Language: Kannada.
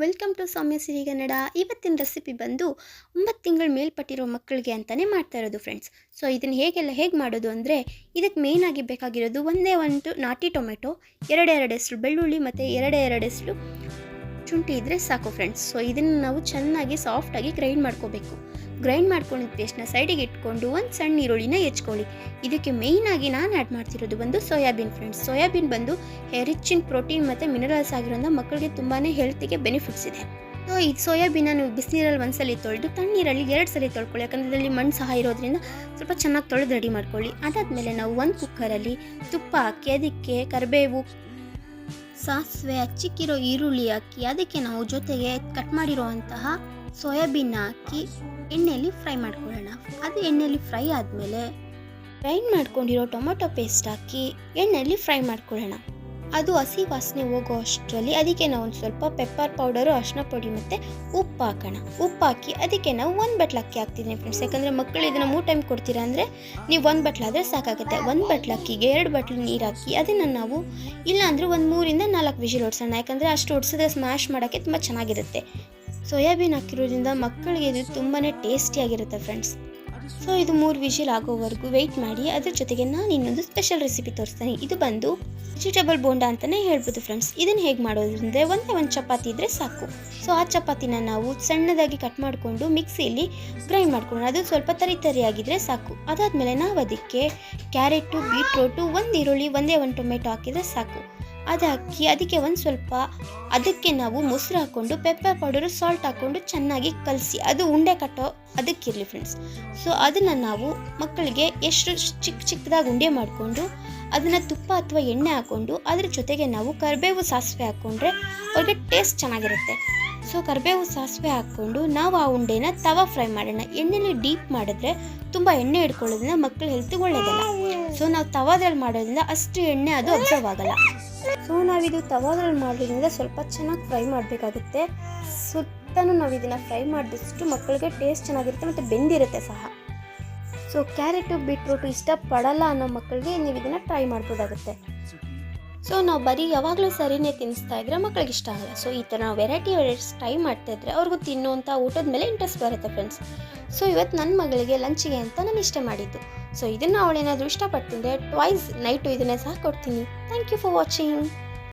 ವೆಲ್ಕಮ್ ಟು ಸೌಮ್ಯ ಸಿರಿ ಕನ್ನಡ. ಇವತ್ತಿನ ರೆಸಿಪಿ ಬಂದು 9 ತಿಂಗಳು ಮೇಲ್ಪಟ್ಟಿರೋ ಮಕ್ಕಳಿಗೆ ಅಂತಲೇ ಮಾಡ್ತಾ ಇರೋದು ಫ್ರೆಂಡ್ಸ್. ಸೊ ಇದನ್ನು ಹೇಗೆ ಮಾಡೋದು ಅಂದರೆ, ಇದಕ್ಕೆ ಮೇಯ್ನಾಗಿ ಬೇಕಾಗಿರೋದು ಒಂದೇ ಒಂದು ನಾಟಿ ಟೊಮೆಟೊ, ಎರಡು ಎಸಳು ಬೆಳ್ಳುಳ್ಳಿ ಮತ್ತು ಎರಡು ಎಸಳು ಶುಂಠಿ ಇದ್ದರೆ ಸಾಕು ಫ್ರೆಂಡ್ಸ್. ಸೊ ಇದನ್ನು ನಾವು ಚೆನ್ನಾಗಿ ಸಾಫ್ಟಾಗಿ ಗ್ರೈಂಡ್ ಮಾಡ್ಕೋಬೇಕು. ಗ್ರೈಂಡ್ ಮಾಡ್ಕೊಂಡಿದ್ದ ಪೇಸ್ಟ್ನ ಸೈಡಿಗೆ ಇಟ್ಕೊಂಡು ಒಂದು ಸಣ್ಣ ಈರುಳ್ಳಿನ ಹೆಚ್ಕೊಳ್ಳಿ. ಇದಕ್ಕೆ ಮೇಯ್ನಾಗಿ ನಾನು ಆ್ಯಡ್ ಮಾಡ್ತಿರೋದು ಬಂದು ಸೋಯಾಬೀನ್ ಫ್ರೆಂಡ್ಸ್. ಸೋಯಾಬೀನ್ ಬಂದು ರಿಚ್ ಇನ್ ಪ್ರೋಟೀನ್ ಮತ್ತು ಮಿನರಲ್ಸ್ ಆಗಿರೋದ್ರಿಂದ ಮಕ್ಕಳಿಗೆ ತುಂಬಾ ಹೆಲ್ತಿಗೆ ಬೆನಿಫಿಟ್ಸ್ ಇದೆ. ಸೊ ಈ ಸೋಯಾಬೀನ ನೀವು ಬಿಸಿನೀರಲ್ಲಿ ಒಂದ್ಸಲ ತೊಳೆದು ತಣ್ಣೀರಲ್ಲಿ 2 ಸಲ ತೊಳ್ಕೊಳ್ಳಿ. ಯಾಕಂದರೆ ಇದರಲ್ಲಿ ಮಣ್ಣು ಸಹ ಇರೋದ್ರಿಂದ ಸ್ವಲ್ಪ ಚೆನ್ನಾಗಿ ತೊಳೆದು ರೆಡಿ ಮಾಡ್ಕೊಳ್ಳಿ. ಅದಾದಮೇಲೆ ನಾವು ಒಂದು ಕುಕ್ಕರಲ್ಲಿ ತುಪ್ಪ ಹಾಕಿ ಅದಕ್ಕೆ ಕರಿಬೇವು, ಸಾಸಿವೆ, ಹಚ್ಚಿಕ್ಕಿರೋ ಈರುಳ್ಳಿ ಹಾಕಿ ಅದಕ್ಕೆ ನಾವು ಜೊತೆಗೆ ಕಟ್ ಮಾಡಿರೋವಂತಹ ಸೋಯಾಬೀನ್ನ ಹಾಕಿ ಎಣ್ಣೆಯಲ್ಲಿ ಫ್ರೈ ಮಾಡ್ಕೊಳ್ಳೋಣ. ಅದು ಎಣ್ಣೆಯಲ್ಲಿ ಫ್ರೈ ಆದಮೇಲೆ ಗ್ರೈಂಡ್ ಮಾಡ್ಕೊಂಡಿರೋ ಟೊಮೊಟೊ ಪೇಸ್ಟ್ ಹಾಕಿ ಎಣ್ಣೆಯಲ್ಲಿ ಫ್ರೈ ಮಾಡ್ಕೊಳ್ಳೋಣ. ಅದು ಹಸಿ ವಾಸನೆ ಹೋಗೋ ಅಷ್ಟರಲ್ಲಿ ಅದಕ್ಕೆ ನಾವು ಒಂದು ಸ್ವಲ್ಪ ಪೆಪ್ಪರ್ ಪೌಡರು, ಅರಿಶಿನ ಪುಡಿ ಮತ್ತು ಉಪ್ಪು ಹಾಕೋಣ. ಉಪ್ಪು ಹಾಕಿ ಅದಕ್ಕೆ ನಾವು 1 ಬಟ್ಲು ಅಕ್ಕಿ ಹಾಕ್ತಿದ್ದೀನಿ ಫ್ರೆಂಡ್ಸ್. ಯಾಕಂದರೆ ಮಕ್ಕಳು ಇದನ್ನು 3 ಟೈಮ್ ಕೊಡ್ತೀರಾ ಅಂದರೆ ನೀವು 1 ಬಟ್ಲಾದರೆ ಸಾಕಾಗುತ್ತೆ. 1 ಬಟ್ಲು ಅಕ್ಕಿಗೆ 2 ಬಟ್ಲು ನೀರು ಹಾಕಿ ಅದನ್ನು ನಾವು ಇಲ್ಲಾಂದರೆ ಒಂದು 3 ಇಂದ 4 ವಿಷಿಲ್ ಹೊಡ್ಸೋಣ. ಯಾಕಂದರೆ ಅಷ್ಟು ಹೊಡ್ಸಿದ್ರೆ ಸ್ಮ್ಯಾಶ್ ಮಾಡೋಕ್ಕೆ ತುಂಬ ಚೆನ್ನಾಗಿರುತ್ತೆ. ಸೋಯಾಬೀನ್ ಹಾಕಿರೋದ್ರಿಂದ ಮಕ್ಕಳಿಗೆ ಇದು ತುಂಬಾ ಟೇಸ್ಟಿಯಾಗಿರುತ್ತೆ ಫ್ರೆಂಡ್ಸ್. ಸೊ ಇದು 3 ವಿಷಿಲ್ ಆಗೋವರೆಗೂ ವೆಯ್ಟ್ ಮಾಡಿ. ಅದ್ರ ಜೊತೆಗೆ ನಾನು ಇನ್ನೊಂದು ಸ್ಪೆಷಲ್ ರೆಸಿಪಿ ತೋರಿಸ್ತೀನಿ. ಇದು ಬಂದು ವೆಜಿಟೇಬಲ್ ಬೋಂಡಾ ಅಂತಲೇ ಹೇಳ್ಬೋದು ಫ್ರೆಂಡ್ಸ್. ಇದನ್ನು ಹೇಗೆ ಮಾಡೋದ್ರಿಂದ ಒಂದೇ ಒಂದು ಚಪಾತಿ ಇದ್ದರೆ ಸಾಕು. ಸೊ ಆ ಚಪಾತಿನ ನಾವು ಸಣ್ಣದಾಗಿ ಕಟ್ ಮಾಡಿಕೊಂಡು ಮಿಕ್ಸಿಯಲ್ಲಿ ಗ್ರೈಂಡ್ ಮಾಡ್ಕೊಳ್ಳೋಣ. ಅದು ಸ್ವಲ್ಪ ತರಿಯಾಗಿದ್ದರೆ ಸಾಕು. ಅದಾದಮೇಲೆ ನಾವು ಅದಕ್ಕೆ ಕ್ಯಾರೆಟು, ಬೀಟ್ರೋಟು, 1 ಈರುಳ್ಳಿ, ಒಂದೇ ಒಂದು ಟೊಮೆಟೊ ಹಾಕಿದರೆ ಸಾಕು. ಅದು ಹಾಕಿ ಅದಕ್ಕೆ ಒಂದು ಸ್ವಲ್ಪ ಅದಕ್ಕೆ ನಾವು ಮೊಸರು ಹಾಕ್ಕೊಂಡು ಪೆಪ್ಪರ್ ಪೌಡರು, ಸಾಲ್ಟ್ ಹಾಕ್ಕೊಂಡು ಚೆನ್ನಾಗಿ ಕಲಸಿ ಅದು ಉಂಡೆ ಕಟ್ಟೋ ಅದಕ್ಕಿರಲಿ ಫ್ರೆಂಡ್ಸ್. ಸೊ ಅದನ್ನು ನಾವು ಮಕ್ಕಳಿಗೆ ಎಷ್ಟು ಚಿಕ್ಕದಾಗಿ ಉಂಡೆ ಮಾಡಿಕೊಂಡು ಅದನ್ನು ತುಪ್ಪ ಅಥವಾ ಎಣ್ಣೆ ಹಾಕ್ಕೊಂಡು ಅದ್ರ ಜೊತೆಗೆ ನಾವು ಕರಿಬೇವು, ಸಾಸಿವೆ ಹಾಕ್ಕೊಂಡ್ರೆ ಅವ್ರಿಗೆ ಟೇಸ್ಟ್ ಚೆನ್ನಾಗಿರುತ್ತೆ. ಸೊ ಕರಿಬೇವು, ಸಾಸಿವೆ ಹಾಕ್ಕೊಂಡು ನಾವು ಆ ಉಂಡೆನ ತವಾ ಫ್ರೈ ಮಾಡೋಣ. ಎಣ್ಣೆಲಿ ಡೀಪ್ ಮಾಡಿದ್ರೆ ತುಂಬ ಎಣ್ಣೆ ಹಿಡ್ಕೊಳ್ಳೋದ್ರಿಂದ ಮಕ್ಕಳ ಹೆಲ್ತಿಗೆ ಒಳ್ಳೆಯದಲ್ಲ. ಸೊ ನಾವು ತವಾದಲ್ಲಿ ಮಾಡೋದ್ರಿಂದ ಅಷ್ಟು ಎಣ್ಣೆ ಅದು ಅಬ್ಸರ್ವ್ ಆಗಲ್ಲ. ಸೊ ನಾವಿದು ತವಾದಲ್ಲಿ ಮಾಡೋದ್ರಿಂದ ಸ್ವಲ್ಪ ಚೆನ್ನಾಗಿ ಫ್ರೈ ಮಾಡಬೇಕಾಗುತ್ತೆ. ಸುತ್ತಲೂ ನಾವು ಇದನ್ನು ಫ್ರೈ ಮಾಡಿದಷ್ಟು ಮಕ್ಕಳಿಗೆ ಟೇಸ್ಟ್ ಚೆನ್ನಾಗಿರುತ್ತೆ ಮತ್ತು ಬೆಂದಿರುತ್ತೆ ಸಹ. ಸೊ ಕ್ಯಾರೆಟು, ಬೀಟ್ರೂಟು ಇಷ್ಟಪಡಲ್ಲ ಅನ್ನೋ ಮಕ್ಕಳಿಗೆ ನೀವು ಇದನ್ನು ಟ್ರೈ ಮಾಡ್ಬೋದಾಗುತ್ತೆ. ಸೊ ನಾವು ಬರೀ ಯಾವಾಗಲೂ ಸರಿನೇ ತಿನ್ನಿಸ್ತಾ ಇದ್ರೆ ಮಕ್ಕಳಿಗೆ ಇಷ್ಟ ಆಗಲ್ಲ. ಸೊ ಈ ಥರ ನಾವು ವೆರೈಟಿ ಟ್ರೈ ಮಾಡ್ತಾ ಇದ್ರೆ ಅವ್ರಿಗೂ ತಿನ್ನುವಂಥ ಊಟದ ಮೇಲೆ ಇಂಟ್ರೆಸ್ಟ್ ಬರುತ್ತೆ ಫ್ರೆಂಡ್ಸ್. ಸೊ ಇವತ್ತು ನನ್ನ ಮಗಳಿಗೆ ಲಂಚಿಗೆ ಅಂತ ನಾನು ಇಷ್ಟ ಮಾಡಿದ್ದು. ಸೊ ಇದನ್ನು ಅವಳೇನಾದರೂ ಇಷ್ಟಪಡ್ತಿದ್ದೆ ಟ್ವೈಸ್ ನೈಟು ಇದನ್ನೇ ಸಹ ಕೊಡ್ತೀನಿ. Thank you for watching.